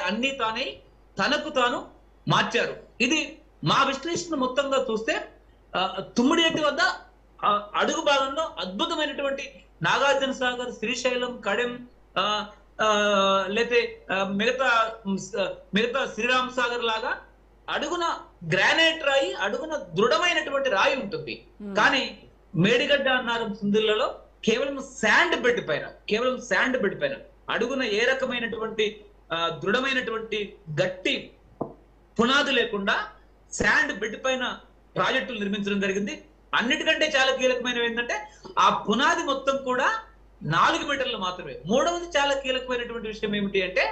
అన్ని తానే తనకు తాను మార్చారు. ఇది మా విశ్లేషణ మొత్తంగా చూస్తే తుమ్మిడిహట్టి వద్ద అడుగు భాగంలో అద్భుతమైనటువంటి నాగార్జున సాగర్, శ్రీశైలం, కడెం లేతే మిగతా శ్రీరామ్ సాగర్ లాగా అడుగున గ్రానైట్ రాయి, అడుగున దృఢమైనటువంటి రాయి ఉంటుంది. కానీ మేడిగడ్డ అన్నారం సుందిళ్లలో కేవలం శాండ్ బెడ్ పైన అడుగున ఏ రకమైనటువంటి దృఢమైనటువంటి గట్టి పునాది లేకుండా శాండ్ బెడ్ పైన ప్రాజెక్టులు నిర్మించడం జరిగింది. అన్నిటికంటే చాలా కీలకమైనవి ఏంటంటే ఆ పునాది మొత్తం కూడా 4 మీటర్లు మాత్రమే. మూడవది చాలా కీలకమైనటువంటి విషయం ఏమిటి అంటే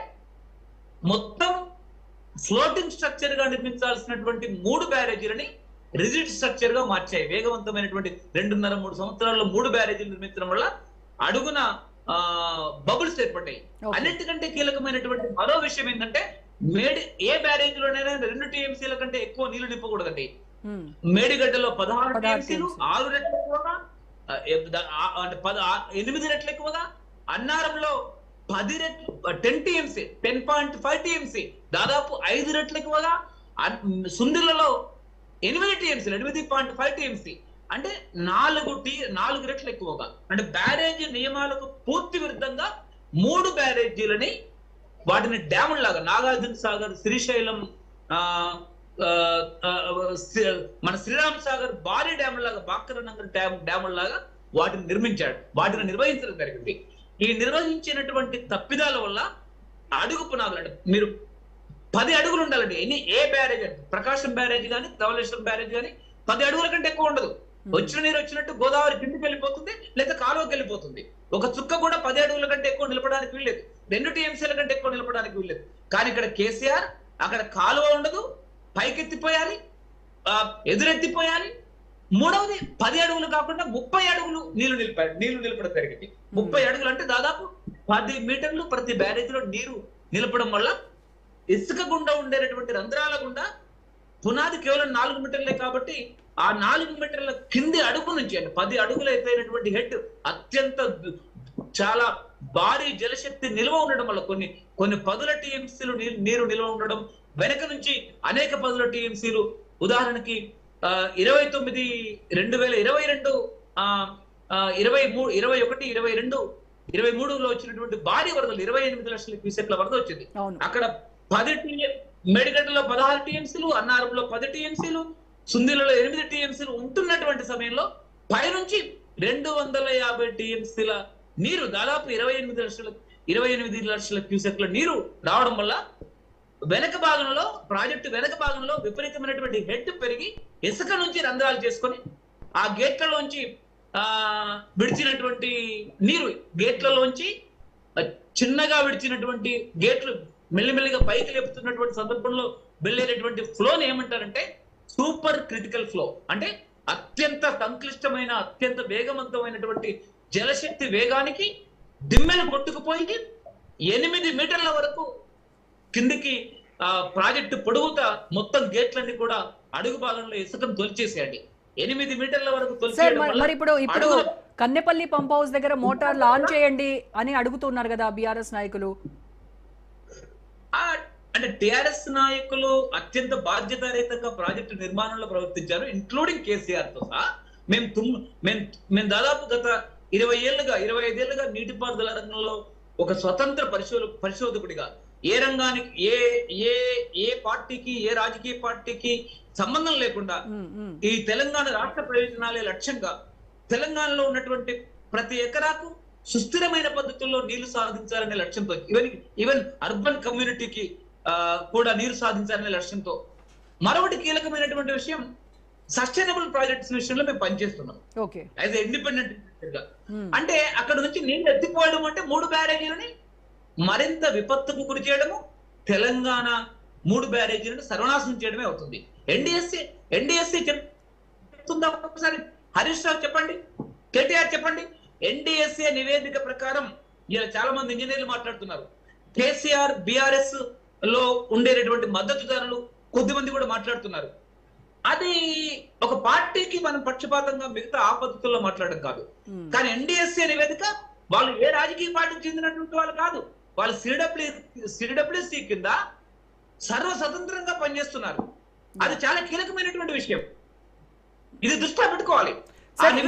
మొత్తం ఫ్లోటింగ్ స్ట్రక్చర్ గా నిర్మించాల్సినటువంటి 3 బ్యారేజీలని రిజిడ్ స్ట్రక్చర్ గా మార్చాయి. వేగవంతమైనటువంటి 2.5-3 సంవత్సరాల్లో 3 బ్యారేజీలు నిర్మించడం వల్ల అడుగున బబుల్స్ ఏర్పడ్డాయి. అన్నిటికంటే కీలకమైనటువంటి మరో విషయం ఏంటంటే ఏ బ్యారేజీలోనైనా 2 టీఎంసీల కంటే ఎక్కువ నీళ్లు నింపకూడదండి. మేడిగడ్డలో 16 టీఎంసీలు, 6 రెట్లు ఎక్కువగా, 8 రెట్లు ఎక్కువగా, అన్నారంలో 10 టీఎంసీ 10.5 టీఎంసీ దాదాపు 5 రెట్లు ఎక్కువగా, సుందిళ్లలో 8 టీఎంసీలు 8.5 టీఎంసీ అంటే 4 రెట్లు ఎక్కువగా. అంటే బ్యారేజీ నియమాలకు పూర్తి విరుద్ధంగా 3 బ్యారేజీలని వాటిని డ్యాముల్లాగా నాగార్జున సాగర్, శ్రీశైలం, మన శ్రీరామ్ సాగర్ భారీ డ్యాముల్లాగా, బాక్రనగర్ డ్యాముల్లాగా వాటిని నిర్మించాడు, వాటిని నిర్వహించడం జరిగింది. ఈ నిర్వహించినటువంటి తప్పిదాల వల్ల అడుగు పునాదులు అంటే మీరు 10 అడుగులు ఉండాలండి. ఏ బ్యారేజ్ అంటే ప్రకాశం బ్యారేజ్ కానీ ధవళేశ్వరం బ్యారేజ్ కానీ 10 అడుగుల కంటే ఎక్కువ ఉండదు. వచ్చిన నీరు వచ్చినట్టు గోదావరి కిందికి వెళ్ళిపోతుంది, లేదా కాలువకి వెళ్ళిపోతుంది. ఒక చుక్క కూడా 10 అడుగుల కంటే ఎక్కువ నిలపడానికి వీల్లేదు, 2 టీఎంసీల కంటే ఎక్కువ నిలపడానికి వీల్లేదు. కానీ ఇక్కడ కేసీఆర్ అక్కడ కాలువ ఉండదు, పైకెత్తిపోయాలి, ఎదురెత్తిపోయాలి. మూడవది 10 అడుగులు కాకుండా 30 అడుగులు నీళ్లు నిలపడం జరిగింది. 30 అడుగులు అంటే దాదాపు 10 మీటర్లు ప్రతి బ్యారేజీలో నీరు నిలపడం వల్ల ఇసుక గుండా ఉండేటటువంటి రంధ్రాల గుండా పునాది కేవలం 4 మీటర్లే కాబట్టి ఆ 4 మీటర్ల కింది అడుగు నుంచి అంటే 10 అడుగులు అయిపోయినటువంటి హెడ్ అత్యంత చాలా భారీ జలశక్తి నిల్వ ఉండడం వల్ల కొన్ని 10 టీఎంసీలు నీరు నిల్వ ఉండడం, వెనక నుంచి అనేక 10 టీఎంసీలు ఉదాహరణకి 29, 2022, 21, 22, 23లో వచ్చినటువంటి భారీ వరదలు 28 లక్షల క్యూసెక్ల వరద వచ్చింది. అక్కడ 10 మేడిగడ్డలో 16 టీఎంసీలు, అన్నారంలో 10 టీఎంసీలు, సుందిలలో 8 టీఎంసీలు ఉంటున్నటువంటి సమయంలో పైనుంచి 250 టీఎంసీల నీరు దాదాపు 28 లక్షల క్యూసెక్ల నీరు రావడం వల్ల ప్రాజెక్టు వెనక భాగంలో విపరీతమైనటువంటి హెడ్ పెరిగి ఇసుక నుంచి రంధ్రాలు చేసుకొని ఆ గేట్లలోంచి విడిచినటువంటి నీరు, గేట్లలోంచి చిన్నగా విడిచినటువంటి గేట్లు మెల్లిమెల్లిగా పైకి లేపుతున్నటువంటి సందర్భంలో వెళ్ళేటటువంటి ఫ్లోని ఏమంటారంటే సూపర్ క్రిటికల్ ఫ్లో. అంటే అత్యంత సంక్లిష్టమైన, అత్యంత వేగవంతమైనటువంటి జలశక్తి వేగానికి దిమ్మెలు కొట్టుకుపోయి 8 మీటర్ల వరకు కిందికి ప్రాజెక్టు పొడవుతా మొత్తం గేట్లన్నీ కూడా అడుగు భాగంలో ఇసుకను తొలిచేసేయండి. 8 మీటర్ల వరకు మరి ఇప్పుడు కన్నెపల్లి పంప్ హౌస్ దగ్గర మోటార్ లాంచ్ చేయండి అని అడుగుతున్నారు కదా బీఆర్ఎస్ నాయకులు. అంటే టిఆర్ఎస్ నాయకులు అత్యంత బాధ్యతారహితంగా ప్రాజెక్టు నిర్మాణంలో ప్రవర్తించారు, ఇంక్లూడింగ్ కేసీఆర్ తో సహా. మేము దాదాపు గత 25 ఏళ్లుగా నీటిపారుదల రంగంలో ఒక స్వతంత్ర పరిశోధకుడిగా ఏ రంగానికి ఏ పార్టీకి, ఏ రాజకీయ పార్టీకి సంబంధం లేకుండా ఈ తెలంగాణ రాష్ట్ర ప్రయోజనాలే లక్ష్యంగా తెలంగాణలో ఉన్నటువంటి ప్రతి ఎకరాకు సుస్థిరమైన పద్ధతుల్లో నీళ్లు సాధించాలనే లక్ష్యంతో, ఈవెన్ అర్బన్ కమ్యూనిటీకి కూడా నీరు సాధించాలనే లక్ష్యంతో మరొకటి కీలకమైనటువంటి విషయం సస్టైనబుల్ ప్రాజెక్ట్స్ విషయంలో మేము పనిచేస్తున్నాం యాజ్ ఇండిపెండెంట్ గా. అంటే అక్కడ నుంచి నీళ్లు ఎత్తిపోవడం అంటే 3 బ్యారేజీలని మరింత విపత్తుకు గురి చేయడము, తెలంగాణ 3 బ్యారేజీలను సర్వనాశనం చేయడమే అవుతుంది. ఎన్డీఎస్సీ చెప్తుందా ఒకసారి? హరీష్ రావు చెప్పండి, కేటీఆర్ చెప్పండి. ఎన్డీఎస్సీ నివేదిక ప్రకారం ఇలా చాలా మంది ఇంజనీర్లు మాట్లాడుతున్నారు. కేసీఆర్ బీఆర్ఎస్ లో ఉండేటటువంటి మద్దతుదారులు కొద్దిమంది కూడా మాట్లాడుతున్నారు. అది ఒక పార్టీకి మనం పక్షపాతంగా మిగతా ఆ పద్ధతుల్లో మాట్లాడడం కాదు. కానీ ఎన్డీఎస్సీ నివేదిక వాళ్ళు ఏ రాజకీయ పార్టీకి చెందినటువంటి వాళ్ళు కాదు, వాళ్ళు సిడబ్ల్యూసి కింద సర్వస్వతంత్రంగా పనిచేస్తున్నారు. అది చాలా కీలకమైనటువంటి విషయం. ఇది దృష్టిలో పెట్టుకోవాలి. సార్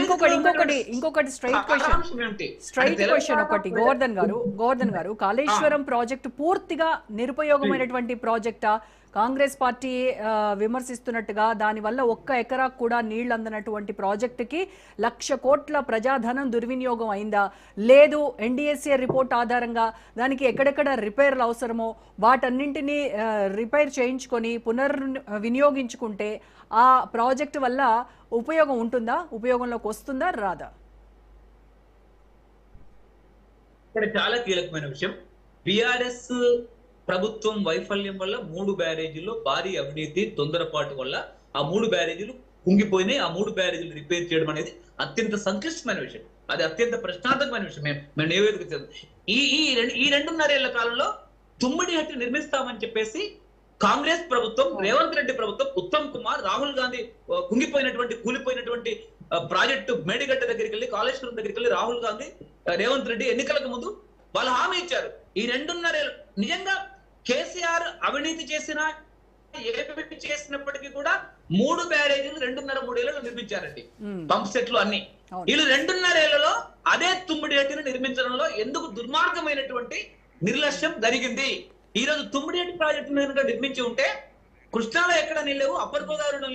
ఇంకొకటి స్ట్రైట్ క్వశ్చన్ ఒకటి గోవర్ధన్ గారు కాళేశ్వరం ప్రాజెక్టు పూర్తిగా నిరుపయోగమైనటువంటి ప్రాజెక్టా? కాంగ్రెస్ పార్టీ విమర్శిస్తున్నట్టుగా దానివల్ల 1 ఎకరా కూడా నీళ్లు అందనటువంటి ప్రాజెక్టుకి 1,00,000 కోట్ల ప్రజాధనం దుర్వినియోగం అయిందా? లేదు ఎన్డీఎస్ఏ రిపోర్ట్ ఆధారంగా దానికి ఎక్కడెక్కడ రిపేర్లు అవసరమో వాటన్నింటినీ రిపేర్ చేయించుకొని వినియోగించుకుంటే ఆ ప్రాజెక్టు వల్ల ఉపయోగం ఉంటుందా? ఉపయోగంలోకి వస్తుందా రాదా? ఇక్కడ చాలా కీలకమైన విషయం. బిఆర్ఎస్ ప్రభుత్వం వైఫల్యం వల్ల 3 బ్యారేజీల్లో భారీ అవినీతి తొందరపాటు వల్ల ఆ 3 బ్యారేజీలు కుంగిపోయినాయి. ఆ 3 బ్యారేజీలు రిపేర్ చేయడం అనేది అత్యంత సంక్లిష్టమైన విషయం. అది అత్యంత ప్రశ్నార్థకమైన విషయం. మేము నివేదిక ఈ 2.5 ఏళ్ల కాలంలో తుమ్మిడిహట్టి నిర్మిస్తామని చెప్పేసి కాంగ్రెస్ ప్రభుత్వం, రేవంత్ రెడ్డి ప్రభుత్వం, ఉత్తమ్ కుమార్, రాహుల్ గాంధీ కూలిపోయినటువంటి ప్రాజెక్టు మేడిగడ్డ దగ్గరికి వెళ్ళి, కాళేశ్వరం దగ్గరికి వెళ్ళి రాహుల్ గాంధీ, రేవంత్ రెడ్డి ఎన్నికలకు ముందు వాళ్ళు హామీ ఇచ్చారు. ఈ 2.5 ఏళ్ళు నిజంగా కేసీఆర్ అవినీతి చేసినా ఏపీ చేసినప్పటికీ కూడా 3 బ్యారేజీలు 2.5-3 ఏళ్లలో నిర్మించారండి. పంప్ సెట్లు అన్ని. వీళ్ళు 2.5 ఏళ్లలో అదే తుమ్మిడిహట్టిని నిర్మించడంలో ఎందుకు దుర్మార్గమైనటువంటి నిర్లక్ష్యం జరిగింది? ఈ రోజు తుమ్మిడిహట్టి ప్రాజెక్టు నిర్మించి ఉంటే కృష్ణాలో ఎక్కడ నీళ్ళు లేవు, అప్పర్ గోదావరిలో